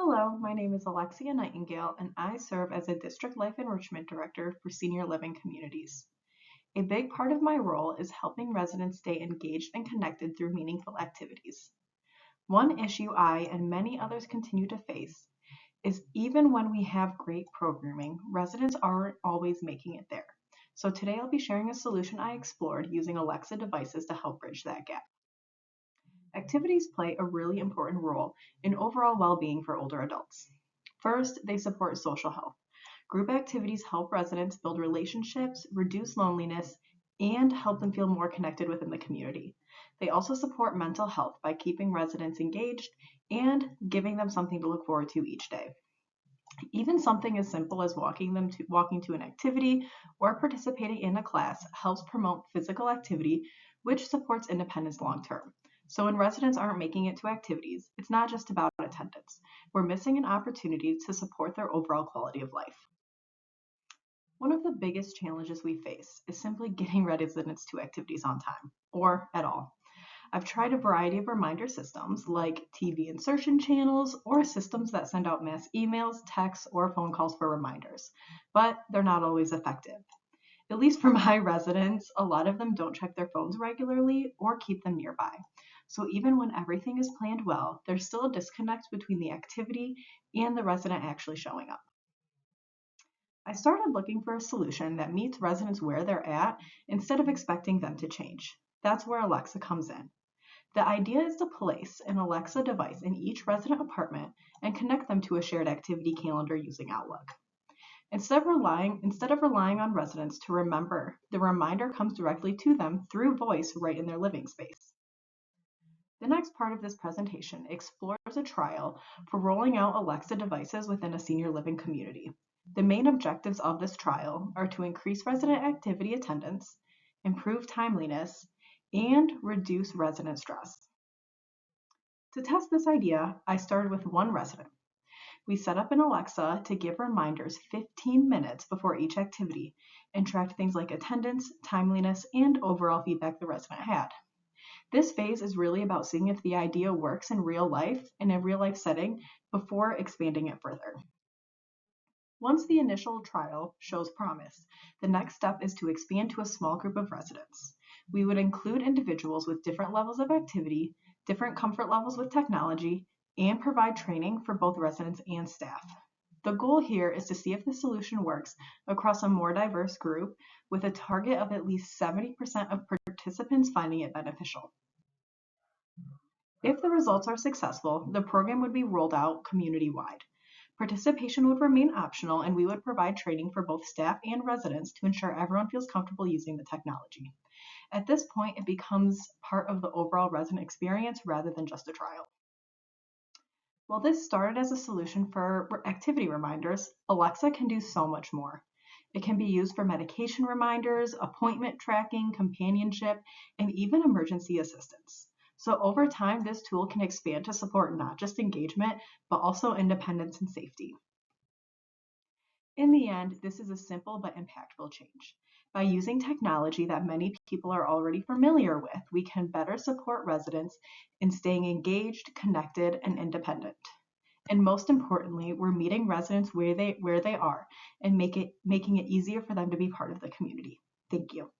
Hello, my name is Alexia Nightingale, and I serve as a District Life Enrichment Director for Senior Living Communities. A big part of my role is helping residents stay engaged and connected through meaningful activities. One issue I and many others continue to face is even when we have great programming, residents aren't always making it there. So today I'll be sharing a solution I explored using Alexa devices to help bridge that gap. Activities play a really important role in overall well-being for older adults. First, they support social health. Group activities help residents build relationships, reduce loneliness, and help them feel more connected within the community. They also support mental health by keeping residents engaged and giving them something to look forward to each day. Even something as simple as walking to an activity or participating in a class helps promote physical activity, which supports independence long term. So when residents aren't making it to activities, it's not just about attendance. We're missing an opportunity to support their overall quality of life. One of the biggest challenges we face is simply getting residents to activities on time, or at all. I've tried a variety of reminder systems like TV insertion channels or systems that send out mass emails, texts, or phone calls for reminders, but they're not always effective. At least for my residents, a lot of them don't check their phones regularly or keep them nearby. So even when everything is planned well, there's still a disconnect between the activity and the resident actually showing up. I started looking for a solution that meets residents where they're at instead of expecting them to change. That's where Alexa comes in. The idea is to place an Alexa device in each resident apartment and connect them to a shared activity calendar using Outlook. Instead of relying on residents to remember, the reminder comes directly to them through voice right in their living space. The next part of this presentation explores a trial for rolling out Alexa devices within a senior living community. The main objectives of this trial are to increase resident activity attendance, improve timeliness, and reduce resident stress. To test this idea, I started with one resident. We set up an Alexa to give reminders 15 minutes before each activity and tracked things like attendance, timeliness, and overall feedback the resident had. This phase is really about seeing if the idea works in a real life setting before expanding it further. Once the initial trial shows promise, the next step is to expand to a small group of residents. We would include individuals with different levels of activity, different comfort levels with technology, and provide training for both residents and staff. The goal here is to see if the solution works across a more diverse group with a target of at least 70% of participants finding it beneficial. If the results are successful, the program would be rolled out community-wide. Participation would remain optional, and we would provide training for both staff and residents to ensure everyone feels comfortable using the technology. At this point, it becomes part of the overall resident experience rather than just a trial. While this started as a solution for activity reminders, Alexa can do so much more. It can be used for medication reminders, appointment tracking, companionship, and even emergency assistance. So over time, this tool can expand to support not just engagement, but also independence and safety. In the end, this is a simple but impactful change. By using technology that many people are already familiar with, we can better support residents in staying engaged, connected, and independent. And most importantly, we're meeting residents where they are and making it easier for them to be part of the community. Thank you.